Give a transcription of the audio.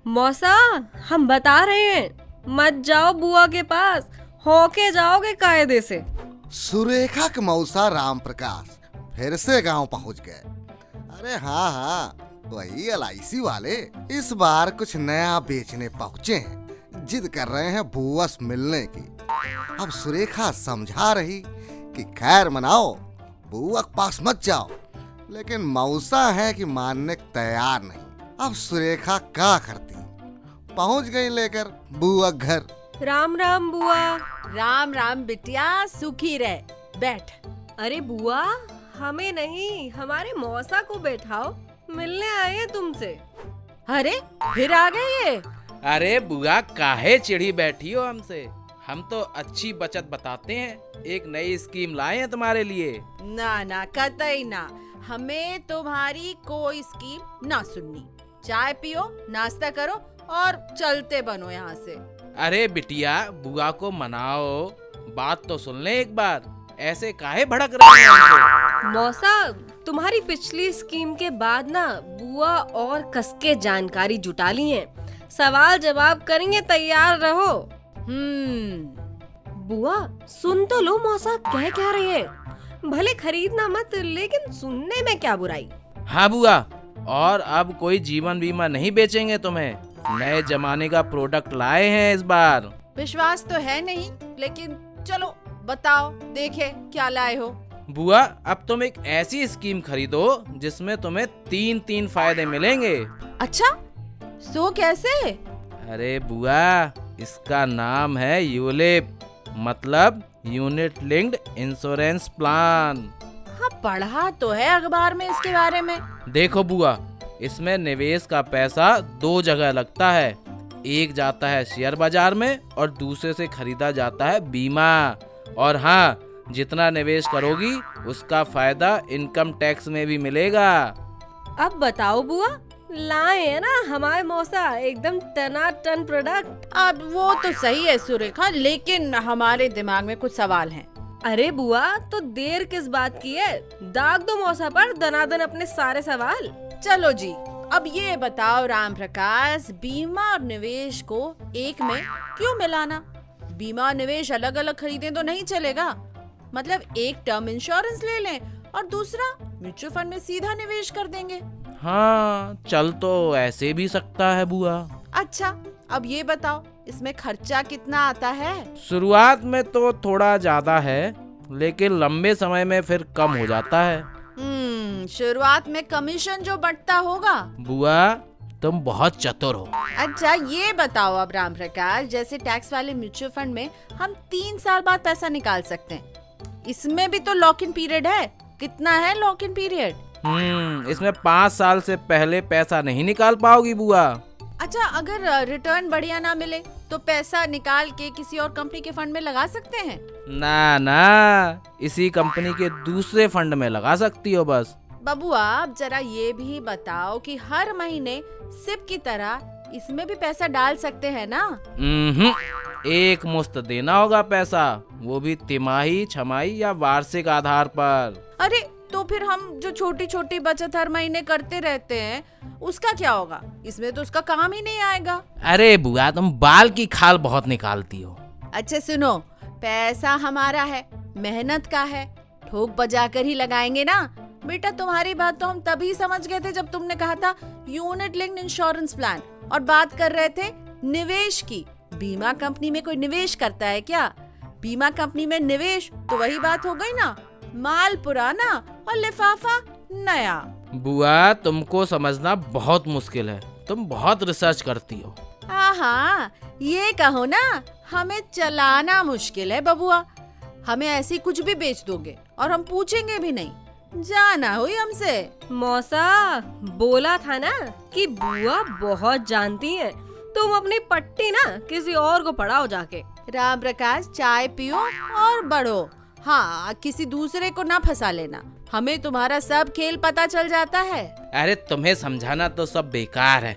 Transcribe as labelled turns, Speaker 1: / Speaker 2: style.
Speaker 1: मौसा, हम बता रहे हैं, मत जाओ बुआ के पास, होके जाओगे कायदे से।
Speaker 2: सुरेखा के मौसा राम प्रकाश फिर से गांव पहुंच गए। अरे हाँ हाँ, वही LIC वाले इस बार कुछ नया बेचने पहुंचे हैं। जिद कर रहे हैं बुआ से मिलने की। अब सुरेखा समझा रही कि खैर मनाओ, बुआ के पास मत जाओ, लेकिन मौसा है कि मानने को तैयार नहीं। अब सुरेखा क्या करती, पहुंच गई लेकर बुआ घर।
Speaker 1: राम राम बुआ।
Speaker 3: राम राम बिटिया, सुखी रह, बैठ।
Speaker 1: अरे बुआ, हमें नहीं, हमारे मौसा को बैठाओ, मिलने आए हैं तुमसे।
Speaker 3: अरे फिर आ गए ये।
Speaker 4: अरे बुआ, काहे चिढ़ी बैठी हो हमसे? हम तो अच्छी बचत बताते हैं, एक नई स्कीम लाए हैं तुम्हारे लिए।
Speaker 3: ना ना, कतई ना, हमें तुम्हारी कोई स्कीम ना सुननी। चाय पियो, नाश्ता करो और चलते बनो यहाँ से।
Speaker 4: अरे बिटिया, बुआ को मनाओ, बात तो सुन ले एक बार, ऐसे काहे भड़क रहे हैं हमसे?
Speaker 1: मौसा, तुम्हारी पिछली स्कीम के बाद ना बुआ और कसके जानकारी जुटा ली है। सवाल जवाब करेंगे, तैयार रहो। बुआ सुन तो लो, मौसा कह क्या रहे हैं। भले खरीदना मत, लेकिन सुनने में क्या बुराई।
Speaker 4: हाँ बुआ, और अब कोई जीवन बीमा नहीं बेचेंगे तुम्हें, नए जमाने का प्रोडक्ट लाए हैं इस बार।
Speaker 3: विश्वास तो है नहीं, लेकिन चलो बताओ, देखे क्या लाए हो।
Speaker 4: बुआ, अब तुम एक ऐसी स्कीम खरीदो जिसमें तुम्हें 3 फायदे मिलेंगे।
Speaker 3: अच्छा, सो कैसे?
Speaker 4: अरे बुआ, इसका नाम है यूलिप, मतलब यूनिट लिंक्ड इंश्योरेंस प्लान।
Speaker 3: हाँ, पढ़ा तो है अखबार में इसके बारे में।
Speaker 4: देखो बुआ, इसमें निवेश का पैसा 2 जगह लगता है। एक जाता है शेयर बाजार में और दूसरे से खरीदा जाता है बीमा। और हाँ, जितना निवेश करोगी उसका फायदा इनकम टैक्स में भी मिलेगा।
Speaker 1: अब बताओ बुआ, लाए हैं ना हमारे मौसा एकदम टनाटन प्रोडक्ट।
Speaker 3: अब वो तो सही है सुरेखा, लेकिन हमारे दिमाग में कुछ सवाल हैं।
Speaker 1: अरे बुआ, तो देर किस बात की है, दाग दो मौसा पर दनादन अपने सारे सवाल।
Speaker 3: चलो जी, अब ये बताओ राम प्रकाश, बीमा और निवेश को एक में क्यों मिलाना? बीमा और निवेश अलग अलग खरीदें तो नहीं चलेगा। मतलब एक टर्म इंश्योरेंस ले लें और दूसरा म्यूचुअल फंड में सीधा निवेश कर देंगे।
Speaker 4: हाँ, चल तो ऐसे भी सकता है बुआ।
Speaker 3: अच्छा, अब ये बताओ, इसमें खर्चा कितना आता है?
Speaker 4: शुरुआत में तो थोड़ा ज्यादा है, लेकिन लंबे समय में फिर कम हो जाता है।
Speaker 3: शुरुआत में कमीशन जो बढ़ता होगा।
Speaker 4: बुआ, तुम बहुत चतुर हो।
Speaker 3: अच्छा, ये बताओ अब राम प्रकाश, जैसे टैक्स वाले म्यूचुअल फंड में हम 3 साल बाद पैसा निकाल सकते हैं, इसमें भी तो लॉक इन पीरियड है। कितना है लॉक इन पीरियड?
Speaker 4: इसमें 5 साल से पहले पैसा नहीं निकाल पाओगी बुआ।
Speaker 3: अच्छा, अगर रिटर्न बढ़िया ना मिले तो पैसा निकाल के किसी और कंपनी के फंड में लगा सकते हैं?
Speaker 4: ना ना, इसी कंपनी के दूसरे फंड में लगा सकती हो बस।
Speaker 3: बबुआ, अब जरा ये भी बताओ कि हर महीने सिप की तरह इसमें भी पैसा डाल सकते हैं ना?
Speaker 4: एक मुश्त देना होगा पैसा, वो भी तिमाही, छमाही या वार्षिक आधार पर।
Speaker 3: अरे तो फिर हम जो छोटी छोटी बचत हर महीने करते रहते हैं उसका क्या होगा? इसमें तो उसका काम ही नहीं आएगा।
Speaker 4: अरे बुआ, तुम बाल की खाल बहुत निकालती हो।
Speaker 3: अच्छा सुनो, पैसा हमारा है, मेहनत का है, ठोक बजा कर ही लगाएंगे ना। बेटा, तुम्हारी बात तो हम तभी समझ गए थे जब तुमने कहा था यूनिट लिंक्ड इंश्योरेंस प्लान, और बात कर रहे थे निवेश की। बीमा कंपनी में कोई निवेश करता है क्या? बीमा कंपनी में निवेश तो वही बात हो गई ना, माल पुराना और लिफाफा नया।
Speaker 4: बुआ, तुमको समझना बहुत मुश्किल है, तुम बहुत रिसर्च करती हो।
Speaker 3: हाँ, ये कहो ना, हमें चलाना मुश्किल है बबुआ। हमें ऐसी कुछ भी बेच दोगे और हम पूछेंगे भी नहीं, जाना हुई हमसे।
Speaker 1: मौसा, बोला था ना कि बुआ बहुत जानती हैं, तुम अपनी पट्टी ना किसी और को पढ़ाओ जाके।
Speaker 3: राम प्रकाश, चाय पियो और बढ़ो। हाँ, किसी दूसरे को ना फंसा लेना, हमें तुम्हारा सब खेल पता चल जाता है।
Speaker 4: अरे तुम्हें समझाना तो सब बेकार है।